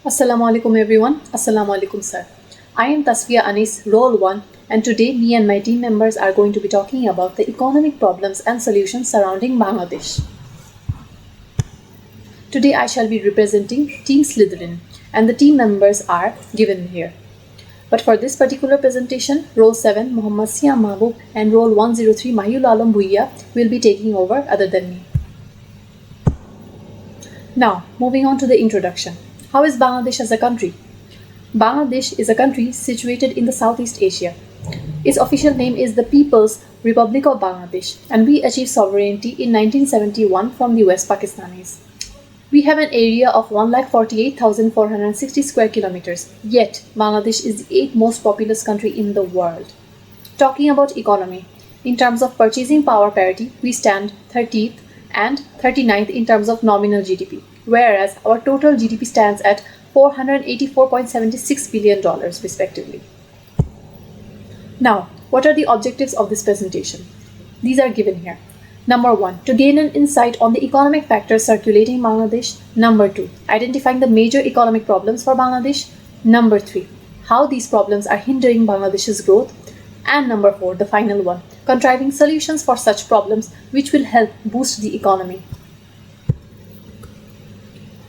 Assalamu alaikum everyone. Assalamu alaikum sir. I am Tasfiya Anis, role 1, and today me and my team members are going to be talking about the economic problems and solutions surrounding Bangladesh. Today I shall be representing Team Slytherin and the team members are given here. But for this particular presentation, role 7 Muhammad Siam Mahbub and role 103 Mahul Alam Bhuiya will be taking over other than me. Now, moving on to the introduction. How is Bangladesh as a country? Bangladesh is a country situated in the Southeast Asia. Its official name is the People's Republic of Bangladesh, and we achieved sovereignty in 1971 from the West Pakistanis. We have an area of 1,48,460 square kilometers, yet Bangladesh is the 8th most populous country in the world. Talking about economy, in terms of purchasing power parity, we stand 30th and 39th in terms of nominal GDP, whereas our total GDP stands at $484.76 billion respectively. Now, what are the objectives of this presentation? These are given here. Number 1, to gain an insight on the economic factors circulating Bangladesh. Number 2, identifying the major economic problems for Bangladesh. Number 3, how these problems are hindering Bangladesh's growth. And number 4, the final one, contriving solutions for such problems which will help boost the economy.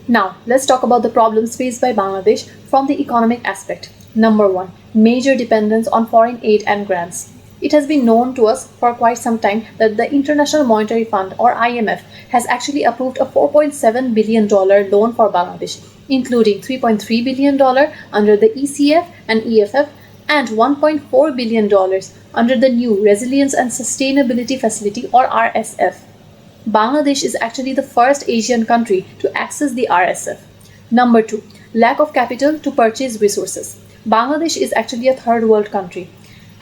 Now, let's talk about the problems faced by Bangladesh from the economic aspect. Number 1, major dependence on foreign aid and grants. It has been known to us for quite some time that the International Monetary Fund or IMF has actually approved a $4.7 billion loan for Bangladesh, including $3.3 billion under the ECF and EFF and $1.4 billion under the new Resilience and Sustainability Facility or RSF. Bangladesh is actually the first Asian country to access the RSF. Number 2, lack of capital to purchase resources. Bangladesh is actually a third world country.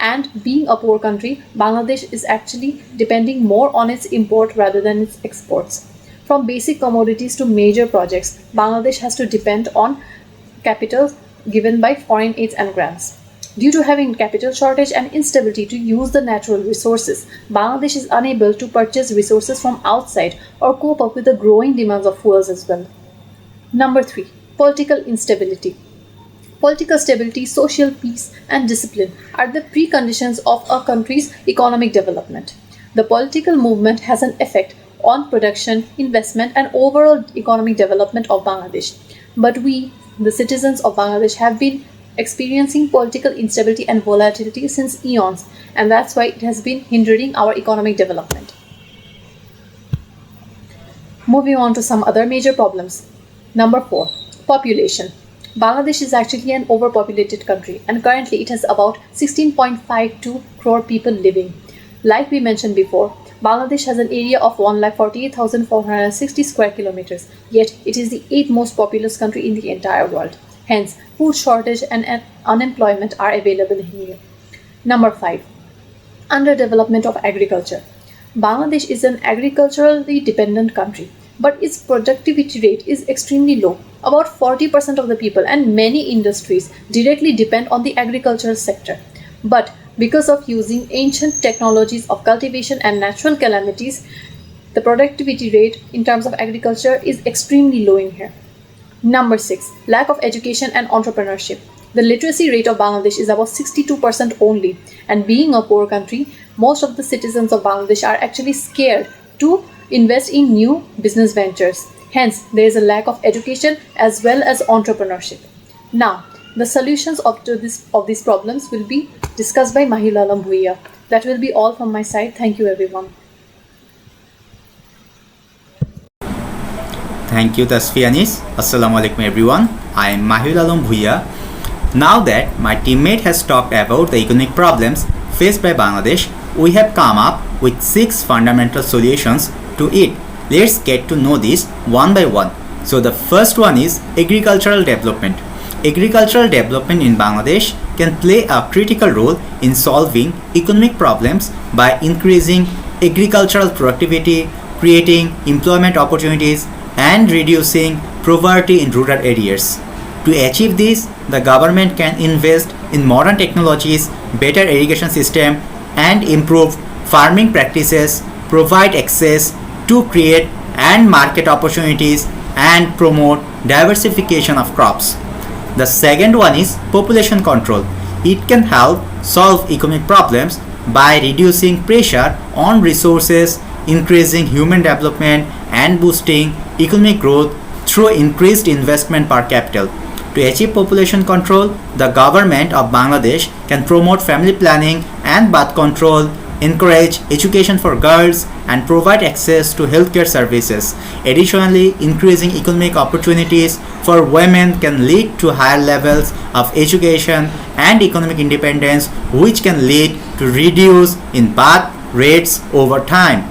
And being a poor country, Bangladesh is actually depending more on its import rather than its exports. From basic commodities to major projects, Bangladesh has to depend on capital given by foreign aids and grants. Due to having capital shortage and instability to use the natural resources, Bangladesh is unable to purchase resources from outside or cope up with the growing demands of fuels as well. Number 3, political instability. Political stability, social peace, and discipline are the preconditions of a country's economic development. The political movement has an effect on production, investment, and overall economic development of Bangladesh. But we, the citizens of Bangladesh, have been experiencing political instability and volatility since eons, and that's why it has been hindering our economic development. Moving on to some other major problems. Number 4, population. Bangladesh is actually an overpopulated country and currently it has about 16.52 crore people living. Like we mentioned before, Bangladesh has an area of 1,48,460 square kilometers, yet it is the 8th most populous country in the entire world. Hence, food shortage and unemployment are available here. Number 5, underdevelopment of agriculture. Bangladesh is an agriculturally dependent country, but its productivity rate is extremely low. About 40% of the people and many industries directly depend on the agricultural sector. But because of using ancient technologies of cultivation and natural calamities, the productivity rate in terms of agriculture is extremely low in here. Number 6, lack of education and entrepreneurship. The literacy rate of Bangladesh is about 62% only, and being a poor country, most of the citizens of Bangladesh are actually scared to invest in new business ventures. Hence, there is a lack of education as well as entrepreneurship. Now, the solutions of these problems will be discussed by Mahul Alam Bhuiya. That will be all from my side. Thank you everyone. Thank you, Tasfianis. Assalamu alaikum everyone. I am Mahul Alam Bhuiya. Now that my teammate has talked about the economic problems faced by Bangladesh, we have come up with 6 fundamental solutions to it. Let's get to know this one by one. So the first one is agricultural development. Agricultural development in Bangladesh can play a critical role in solving economic problems by increasing agricultural productivity, creating employment opportunities, and reducing poverty in rural areas. To achieve this, the government can invest in modern technologies, better irrigation system, and improved farming practices, provide access to create and market opportunities, and promote diversification of crops. The second one is population control. It can help solve economic problems by reducing pressure on resources, increasing human development, and boosting economic growth through increased investment per capita. To achieve population control, the government of Bangladesh can promote family planning and birth control, encourage education for girls, and provide access to healthcare services. Additionally, increasing economic opportunities for women can lead to higher levels of education and economic independence, which can lead to reduce in birth rates over time.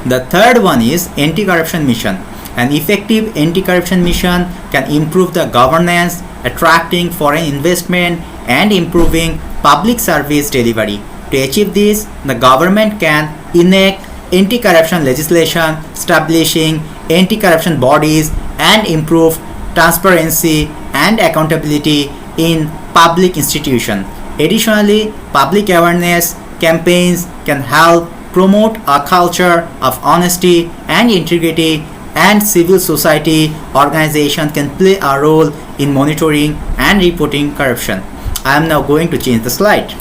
The third one is anti-corruption mission. An effective anti-corruption mission can improve the governance, attracting foreign investment, and improving public service delivery. To achieve this, the government can enact anti-corruption legislation, establishing anti-corruption bodies, and improve transparency and accountability in public institutions. Additionally, public awareness campaigns can help promote a culture of honesty and integrity, and civil society organizations can play a role in monitoring and reporting corruption. I am now going to change the slide.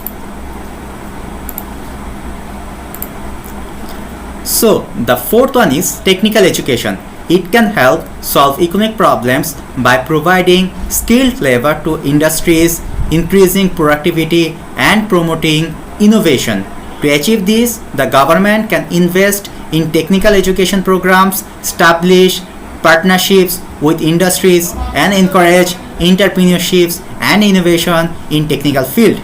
So, the fourth one is technical education. It can help solve economic problems by providing skilled labor to industries, increasing productivity, and promoting innovation. To achieve this, the government can invest in technical education programs, establish partnerships with industries, and encourage entrepreneurships and innovation in technical field.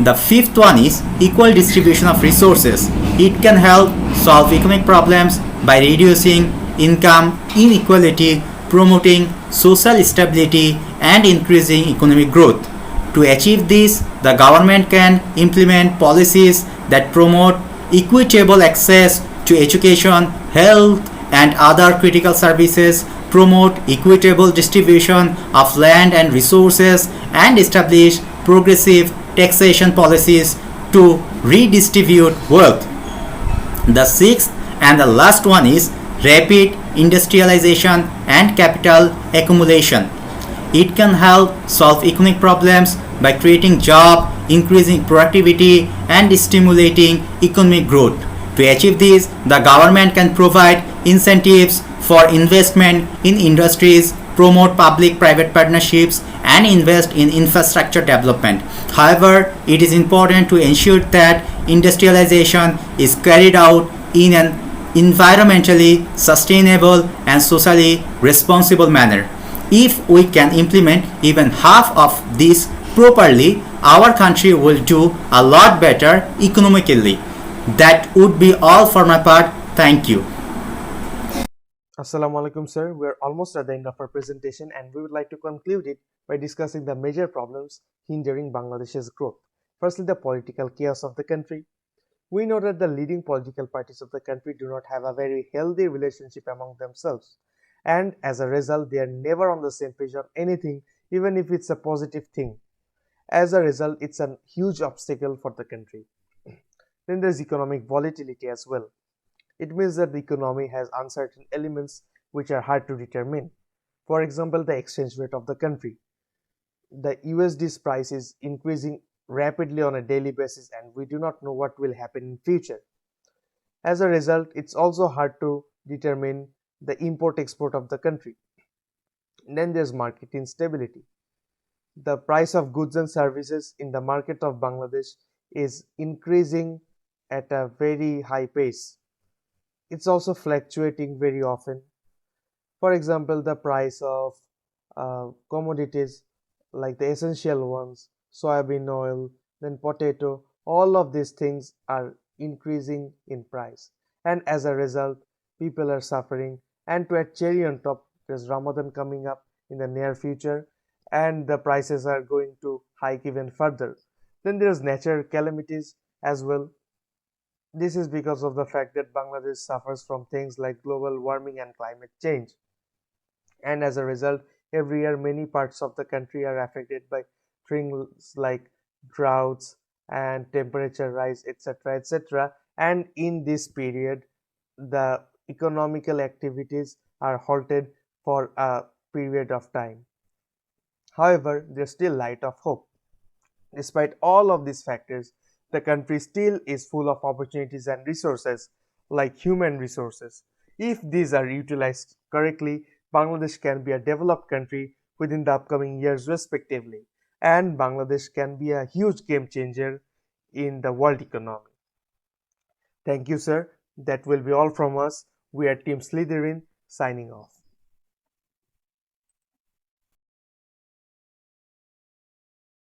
The fifth one is equal distribution of resources. It can help solve economic problems by reducing income inequality, promoting social stability, and increasing economic growth. To achieve this, the government can implement policies that promote equitable access to education, health, and other critical services, promote equitable distribution of land and resources, and establish progressive taxation policies to redistribute wealth. The sixth and the last one is rapid industrialization and capital accumulation. It can help solve economic problems by creating jobs, increasing productivity, and stimulating economic growth. To achieve this, the government can provide incentives for investment in industries, promote public-private partnerships, and invest in infrastructure development. However, it is important to ensure that industrialization is carried out in an environmentally sustainable and socially responsible manner. If we can implement even half of this properly, our country will do a lot better economically. That would be all for my part. Thank you. Assalamu alaikum, sir. We are almost at the end of our presentation and we would like to conclude it by discussing the major problems hindering Bangladesh's growth. Firstly, the political chaos of the country. We know that the leading political parties of the country do not have a very healthy relationship among themselves, and as a result, they are never on the same page on anything, even if it's a positive thing. As a result, it's a huge obstacle for the country. Then there's economic volatility as well. It means that the economy has uncertain elements which are hard to determine. For example, the exchange rate of the country. The USD's price is increasing rapidly on a daily basis and we do not know what will happen in future. As a result, it's also hard to determine the import-export of the country. And then there's market instability. The price of goods and services in the market of Bangladesh is increasing at a very high pace. It's also fluctuating very often. For example, the price of commodities like the essential ones, soybean oil, then potato, all of these things are increasing in price. And as a result, people are suffering. And to add cherry on top, there's Ramadan coming up in the near future and the prices are going to hike even further. Then there's natural calamities as well. This is because of the fact that Bangladesh suffers from things like global warming and climate change. And as a result, every year many parts of the country are affected by things like droughts and temperature rise, etc., etc. And in this period, the economical activities are halted for a period of time. However, there's still light of hope. Despite all of these factors, the country still is full of opportunities and resources, like human resources. If these are utilized correctly, Bangladesh can be a developed country within the upcoming years, respectively, and Bangladesh can be a huge game changer in the world economy. Thank you, sir. That will be all from us. We are Team Slytherin signing off.